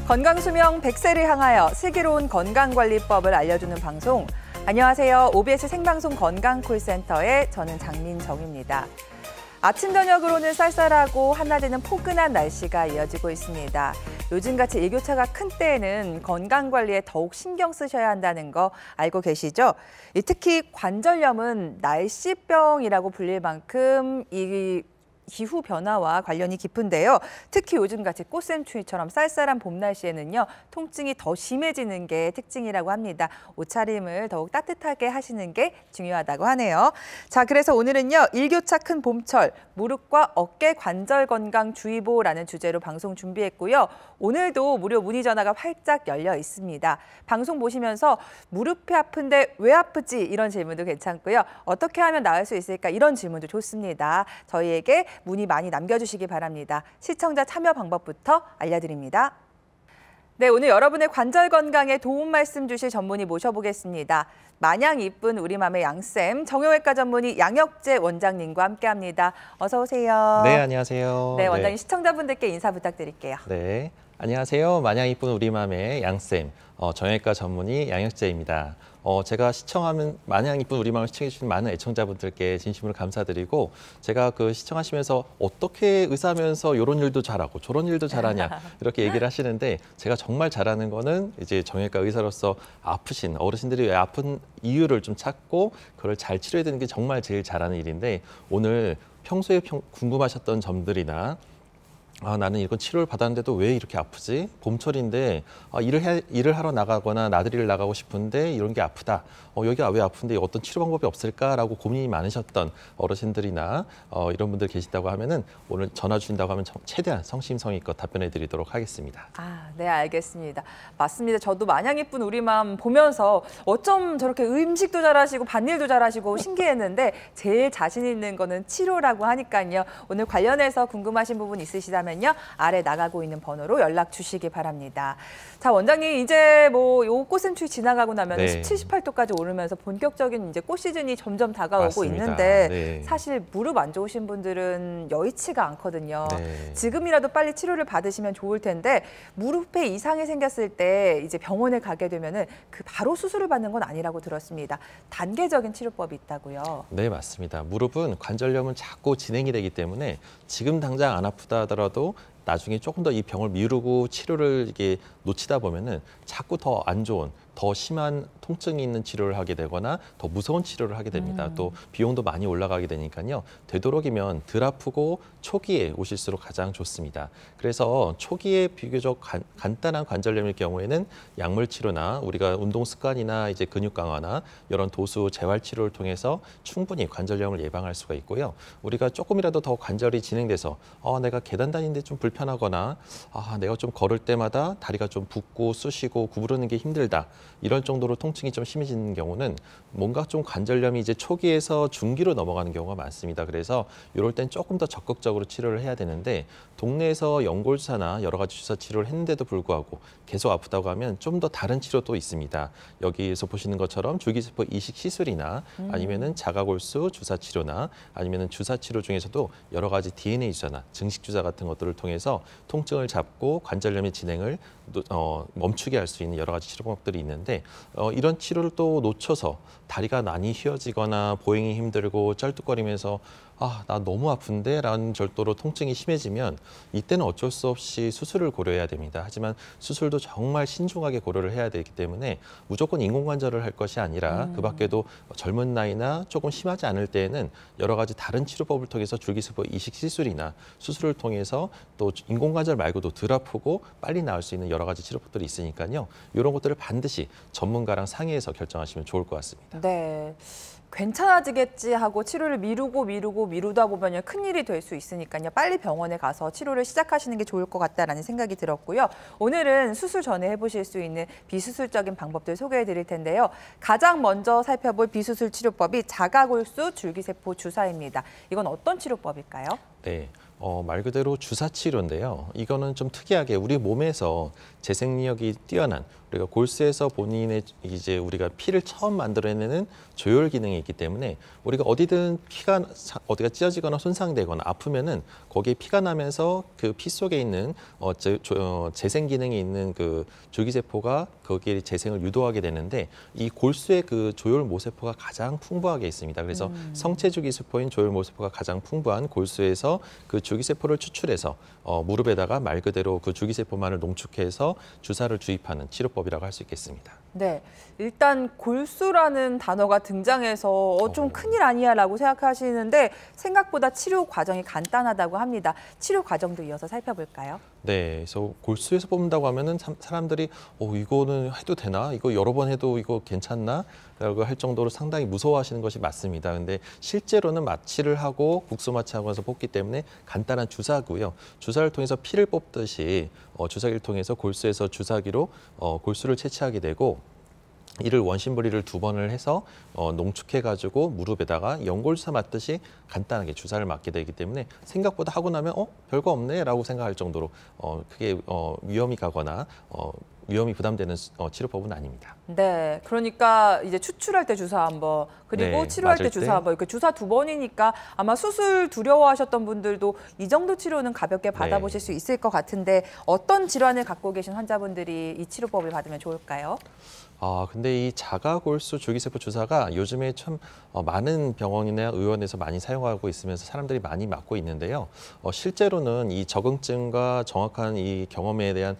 건강수명 100세를 향하여 슬기로운 건강관리법을 알려주는 방송. 안녕하세요. OBS 생방송 건강콜센터의 저는 장민정입니다. 아침 저녁으로는 쌀쌀하고 한낮에는 포근한 날씨가 이어지고 있습니다. 요즘같이 일교차가 큰 때에는 건강관리에 더욱 신경 쓰셔야 한다는 거 알고 계시죠? 특히 관절염은 날씨병이라고 불릴 만큼 이 기후 변화와 관련이 깊은데요. 특히 요즘같이 꽃샘추위처럼 쌀쌀한 봄 날씨에는요, 통증이 더 심해지는 게 특징이라고 합니다. 옷차림을 더욱 따뜻하게 하시는 게 중요하다고 하네요. 자, 그래서 오늘은요, 일교차 큰 봄철, 무릎과 어깨 관절 건강 주의보라는 주제로 방송 준비했고요. 오늘도 무료 문의 전화가 활짝 열려 있습니다. 방송 보시면서 무릎이 아픈데 왜 아프지? 이런 질문도 괜찮고요. 어떻게 하면 나을 수 있을까? 이런 질문도 좋습니다. 저희에게 문의 많이 남겨주시기 바랍니다. 시청자 참여 방법부터 알려드립니다. 네, 오늘 여러분의 관절 건강에 도움 말씀 주실 전문의 모셔보겠습니다. 마냥 이쁜 우리 맘의 양쌤, 정형외과 전문의 양혁재 원장님과 함께합니다. 어서 오세요. 네, 안녕하세요. 네, 원장님 시청자분들께 인사 부탁드릴게요. 네, 안녕하세요. 마냥 이쁜 우리 맘의 양쌤, 정형외과 전문의 양혁재입니다. 제가 시청하면 마냥 이쁜 우리 맘을 시청해주신 많은 애청자분들께 진심으로 감사드리고, 제가 시청하시면서 어떻게 의사면서 이런 일도 잘하고 저런 일도 잘하냐 이렇게 얘기를 하시는데, 제가 정말 잘하는 거는 이제 정형외과 의사로서 아프신 어르신들이 왜 아픈 이유를 좀 찾고 그걸 잘 치료해야 되는 게 정말 제일 잘하는 일인데, 오늘 평소에 궁금하셨던 점들이나 나는 이건 치료를 받았는데도 왜 이렇게 아프지? 봄철인데 일을 하러 나가거나 나들이를 나가고 싶은데 이런 게 아프다. 여기가 왜 아픈데 어떤 치료 방법이 없을까라고 고민이 많으셨던 어르신들이나 이런 분들 계신다고 하면은 오늘 전화 주신다고 하면 최대한 성심성의껏 답변해 드리도록 하겠습니다. 네, 알겠습니다. 맞습니다. 저도 마냥 이쁜 우리 맘 보면서 어쩜 저렇게 음식도 잘하시고 밭일도 잘하시고 신기했는데 제일 자신 있는 거는 치료라고 하니까요. 오늘 관련해서 궁금하신 부분 있으시다면 아래 나가고 있는 번호로 연락 주시기 바랍니다. 자, 원장님 이제 요 꽃샘추위 지나가고 나면 네. 17, 18도까지 오르면서 본격적인 이제 꽃 시즌이 점점 다가오고 맞습니다. 있는데 네. 사실 무릎 안 좋으신 분들은 여의치가 않거든요. 네. 지금이라도 빨리 치료를 받으시면 좋을 텐데 무릎에 이상이 생겼을 때 이제 병원에 가게 되면은 바로 수술을 받는 건 아니라고 들었습니다. 단계적인 치료법이 있다고요. 네, 맞습니다. 무릎은 관절염은 자꾸 진행이 되기 때문에 지금 당장 안 아프다 하더라도 나중에 조금 더 이 병을 미루고 치료를 이게 놓치다 보면은 자꾸 더 안 좋은, 더 심한 통증이 있는 치료를 하게 되거나 더 무서운 치료를 하게 됩니다. 또 비용도 많이 올라가게 되니까요. 되도록이면 덜 아프고 초기에 오실수록 가장 좋습니다. 그래서 초기에 비교적 간단한 관절염일 경우에는 약물 치료나 우리가 운동 습관이나 이제 근육 강화나 이런 도수 재활 치료를 통해서 충분히 관절염을 예방할 수가 있고요. 우리가 조금이라도 더 관절이 진행돼서 내가 계단 다니는데 좀 불편하거나 내가 좀 걸을 때마다 다리가 좀 붓고 쑤시고 구부르는 게 힘들다. 이럴 정도로 통증이 좀 심해지는 경우는 뭔가 좀 관절염이 이제 초기에서 중기로 넘어가는 경우가 많습니다. 그래서 이럴 땐 조금 더 적극적으로 치료를 해야 되는데, 동네에서 연골주사나 여러 가지 주사 치료를 했는데도 불구하고 계속 아프다고 하면 좀 더 다른 치료도 있습니다. 여기에서 보시는 것처럼 줄기세포 이식 시술이나 아니면은 자가골수 주사 치료나 아니면은 주사 치료 중에서도 여러 가지 DNA 주사나 증식 주사 같은 것들을 통해서 통증을 잡고 관절염의 진행을 멈추게 할 수 있는 여러 가지 치료 방법들이 있는데, 이런 치료를 또 놓쳐서 다리가 많이 휘어지거나 보행이 힘들고 쩔뚝거리면서 나 너무 아픈데 라는 절도로 통증이 심해지면 이때는 어쩔 수 없이 수술을 고려해야 됩니다. 하지만 수술도 정말 신중하게 고려를 해야 되기 때문에 무조건 인공관절을 할 것이 아니라 그 밖에도 젊은 나이나 조금 심하지 않을 때에는 여러 가지 다른 치료법을 통해서 줄기세포 이식 시술이나 수술을 통해서 또 인공관절 말고도 덜 아프고 빨리 나을 수 있는 여러 가지 치료법들이 있으니까요. 이런 것들을 반드시 전문가랑 상의해서 결정하시면 좋을 것 같습니다. 네. 괜찮아지겠지 하고 치료를 미루다 보면 큰일이 될 수 있으니까요. 빨리 병원에 가서 치료를 시작하시는 게 좋을 것 같다라는 생각이 들었고요. 오늘은 수술 전에 해보실 수 있는 비수술적인 방법들 소개해 드릴 텐데요. 가장 먼저 살펴볼 비수술 치료법이 자가골수 줄기세포 주사입니다. 이건 어떤 치료법일까요? 네. 말 그대로 주사 치료인데요. 이거는 좀 특이하게 우리 몸에서 재생력이 뛰어난 우리가 골수에서 본인의 이제 우리가 피를 처음 만들어내는 조혈 기능이 있기 때문에 우리가 어디든 피가 어디가 찢어지거나 손상되거나 아프면은 거기에 피가 나면서 그 피 속에 있는 재생 기능이 있는 그 줄기세포가 거기에 재생을 유도하게 되는데 이 골수의 그 조혈 모세포가 가장 풍부하게 있습니다. 그래서 성체 줄기세포인 조혈 모세포가 가장 풍부한 골수에서 그 줄기세포를 추출해서 무릎에다가 말 그대로 그 줄기세포만을 농축해서 주사를 주입하는 치료법이라고 할 수 있겠습니다. 네, 일단 골수라는 단어가 등장해서 좀 큰일 아니야라고 생각하시는데 생각보다 치료 과정이 간단하다고 합니다. 치료 과정도 이어서 살펴볼까요? 네, 그래서 골수에서 뽑는다고 하면은 사람들이 이거는 해도 되나? 이거 여러 번 해도 이거 괜찮나? 라고 할 정도로 상당히 무서워하시는 것이 맞습니다. 근데 실제로는 마취를 하고 국소 마취하고 나서 뽑기 때문에 간단한 주사고요. 주사를 통해서 피를 뽑듯이 주사기를 통해서 골수에서 주사기로 골수를 채취하게 되고 이를 원심부리를 2번을 해서 농축해가지고 무릎에다가 연골주사 맞듯이 간단하게 주사를 맞게 되기 때문에 생각보다 하고 나면 별거 없네라고 생각할 정도로 크게 위험이 가거나 위험이 부담되는 치료법은 아닙니다. 네, 그러니까 이제 추출할 때 주사 한 번, 그리고 네, 치료할 때 맞을 주사 때. 한 번, 이렇게 주사 2번이니까 아마 수술 두려워하셨던 분들도 이 정도 치료는 가볍게 받아보실 수 있을 것 같은데 어떤 질환을 갖고 계신 환자분들이 이 치료법을 받으면 좋을까요? 근데 이 자가골수 줄기세포 주사가 요즘에 참 많은 병원이나 의원에서 많이 사용하고 있으면서 사람들이 많이 맞고 있는데요. 실제로는 이 적응증과 정확한 이 경험에 대한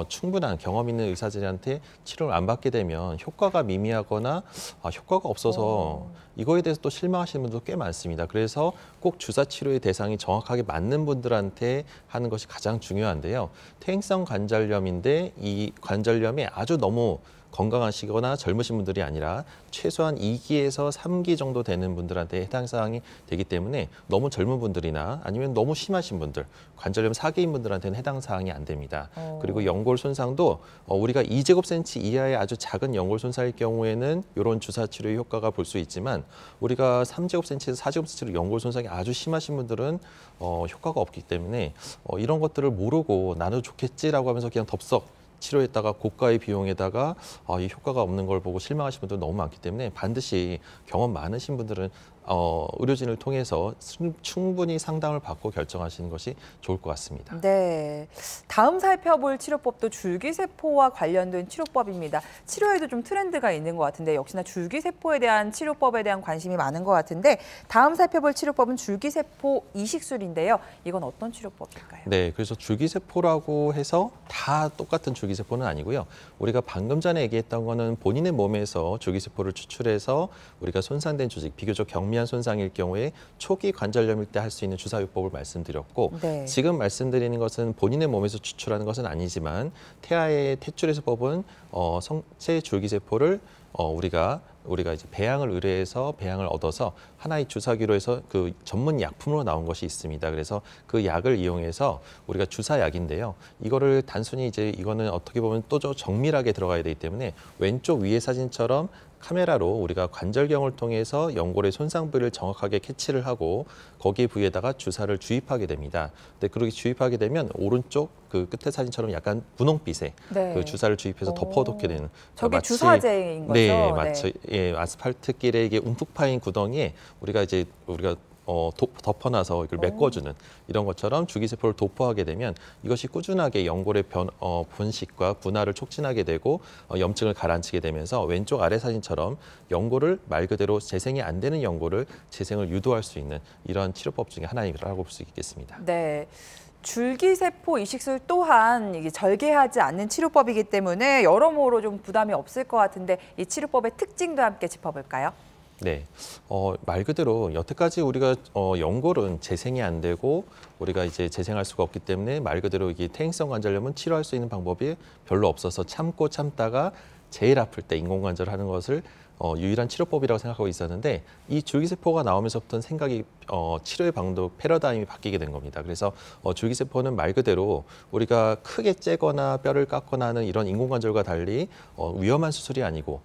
충분한 경험 있는 의사들한테 치료를 안 받게 되면 효과가 미미하거나 효과가 없어서 이거에 대해서 또 실망하시는 분도 꽤 많습니다. 그래서 꼭 주사 치료의 대상이 정확하게 맞는 분들한테 하는 것이 가장 중요한데요. 퇴행성 관절염인데 이 관절염이 아주 너무 건강하시거나 젊으신 분들이 아니라 최소한 2기에서 3기 정도 되는 분들한테 해당 사항이 되기 때문에 너무 젊은 분들이나 아니면 너무 심하신 분들, 관절염 4기인 분들한테는 해당 사항이 안 됩니다. 그리고 연골 손상도 우리가 2제곱센치 이하의 아주 작은 연골 손상일 경우에는 이런 주사 치료의 효과가 볼 수 있지만 우리가 3제곱센치에서 4제곱센치로 연골 손상이 아주 심하신 분들은 효과가 없기 때문에 이런 것들을 모르고 나도 좋겠지라고 하면서 그냥 덥석 치료했다가 고가의 비용에다가 이 효과가 없는 걸 보고 실망하신 분들 너무 많기 때문에 반드시 경험 많으신 분들은 의료진을 통해서 충분히 상담을 받고 결정하시는 것이 좋을 것 같습니다. 네, 다음 살펴볼 치료법도 줄기세포와 관련된 치료법입니다. 치료에도 좀 트렌드가 있는 것 같은데 역시나 줄기세포에 대한 치료법에 대한 관심이 많은 것 같은데 다음 살펴볼 치료법은 줄기세포 이식술인데요. 이건 어떤 치료법일까요? 네, 그래서 줄기세포라고 해서 다 똑같은 줄기세포는 아니고요. 우리가 방금 전에 얘기했던 거는 본인의 몸에서 줄기세포를 추출해서 우리가 손상된 조직, 비교적 경미한 손상일 경우에 초기 관절염일 때 할 수 있는 주사요법을 말씀드렸고 네. 지금 말씀드리는 것은 본인의 몸에서 추출하는 것은 아니지만 태아의 탯줄에서 뽑은 성체 줄기세포를 우리가 이제 배양을 의뢰해서 배양을 얻어서 하나의 주사기로 해서 그 전문 약품으로 나온 것이 있습니다. 그래서 그 약을 이용해서 우리가 주사약인데요. 이거를 단순히 이제 이거는 어떻게 보면 또 정밀하게 들어가야 되기 때문에 왼쪽 위의 사진처럼 카메라로 우리가 관절경을 통해서 연골의 손상 부위를 정확하게 캐치를 하고 거기 부위에다가 주사를 주입하게 됩니다. 근데 그렇게 주입하게 되면 오른쪽 그 끝에 사진처럼 약간 분홍빛에 네. 그 주사를 주입해서 덮어놓게 되는. 저게 주사제인 거죠? 네, 마치 아스팔트길에 이게 움푹 파인 구덩이에 우리가 덮어놔서 이걸 메꿔주는 이런 것처럼 줄기세포를 도포하게 되면 이것이 꾸준하게 연골의 번식과 분화를 촉진하게 되고 염증을 가라앉히게 되면서 왼쪽 아래 사진처럼 연골을 말 그대로 재생이 안 되는 연골을 재생을 유도할 수 있는 이런 치료법 중에 하나라고 볼 수 있겠습니다. 네. 줄기세포 이식술 또한 이게 절개하지 않는 치료법이기 때문에 여러모로 좀 부담이 없을 것 같은데 이 치료법의 특징도 함께 짚어볼까요? 네, 말 그대로 여태까지 우리가 연골은 재생이 안 되고 우리가 이제 재생할 수가 없기 때문에 말 그대로 이게 퇴행성 관절염은 치료할 수 있는 방법이 별로 없어서 참고 참다가 제일 아플 때 인공관절 하는 것을 유일한 치료법이라고 생각하고 있었는데 이 줄기세포가 나오면서부터는 생각이 치료의 방도 패러다임이 바뀌게 된 겁니다. 그래서 줄기세포는 말 그대로 우리가 크게 째거나 뼈를 깎거나 하는 이런 인공관절과 달리 위험한 수술이 아니고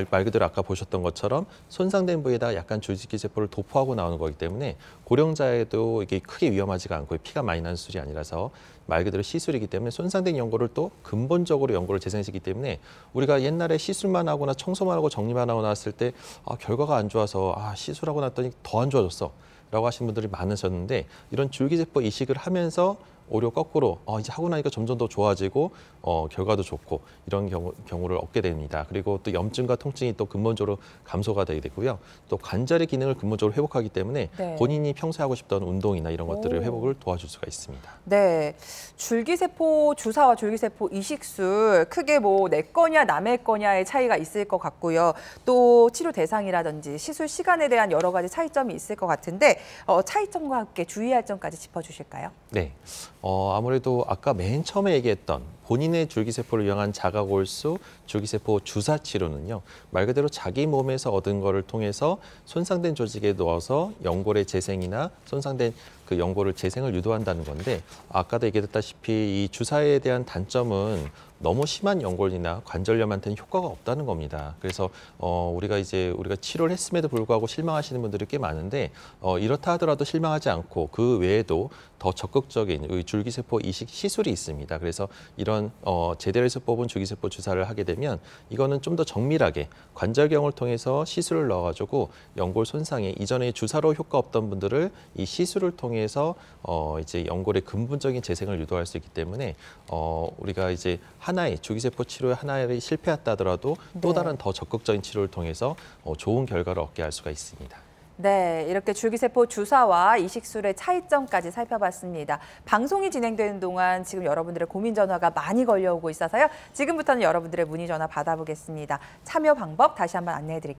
말 그대로 아까 보셨던 것처럼 손상된 부위에다 약간 줄기세포를 도포하고 나오는 거기 때문에 고령자에도 이게 크게 위험하지가 않고 피가 많이 나는 수술이 아니라서 말 그대로 시술이기 때문에 손상된 연골을 또 근본적으로 연골을 재생시키기 때문에 우리가 옛날에 시술만 하거나 청소만 하고 정리만 하고 나왔을 때 결과가 안 좋아서 시술하고 났더니 더 안 좋아졌어 라고 하신 분들이 많으셨는데 이런 줄기세포 이식을 하면서 오히려 거꾸로 이제 하고 나니까 점점 더 좋아지고 결과도 좋고 이런 경우를 얻게 됩니다. 그리고 또 염증과 통증이 또 근본적으로 감소가 되게 되고요. 또 관절의 기능을 근본적으로 회복하기 때문에 네. 본인이 평소에 하고 싶던 운동이나 이런 것들을 회복을 도와줄 수가 있습니다. 네, 줄기세포 주사와 줄기세포 이식술 크게 뭐 내 거냐 남의 거냐의 차이가 있을 것 같고요. 또 치료 대상이라든지 시술 시간에 대한 여러 가지 차이점이 있을 것 같은데 차이점과 함께 주의할 점까지 짚어주실까요? 네, 아무래도 아까 맨 처음에 얘기했던 본인의 줄기세포를 이용한 자가골수 줄기세포 주사 치료는요. 말 그대로 자기 몸에서 얻은 거를 통해서 손상된 조직에 넣어서 연골의 재생이나 손상된 그 연골을 재생을 유도한다는 건데 아까도 얘기했다시피 이 주사에 대한 단점은 너무 심한 연골이나 관절염한테는 효과가 없다는 겁니다. 그래서 우리가 치료를 했음에도 불구하고 실망하시는 분들이 꽤 많은데 이렇다 하더라도 실망하지 않고 그 외에도 더 적극적인 줄기세포 이식 시술이 있습니다. 그래서 이런 제대로 해서 뽑은 줄기세포 주사를 하게 되면 이거는 좀 더 정밀하게 관절경을 통해서 시술을 넣어가지고 연골 손상에 이전에 주사로 효과 없던 분들을 이 시술을 통해서 이제 연골의 근본적인 재생을 유도할 수 있기 때문에 우리가 이제 하나의 줄기세포 치료에 하나에 실패했다 하더라도 또 다른 더 적극적인 치료를 통해서 좋은 결과를 얻게 할 수가 있습니다. 네, 이렇게 줄기세포 주사와 이식술의 차이점까지 살펴봤습니다. 방송이 진행되는 동안 지금 여러분들의 고민 전화가 많이 걸려오고 있어서요. 지금부터는 여러분들의 문의 전화 받아보겠습니다. 참여 방법 다시 한번 안내해 드릴게요.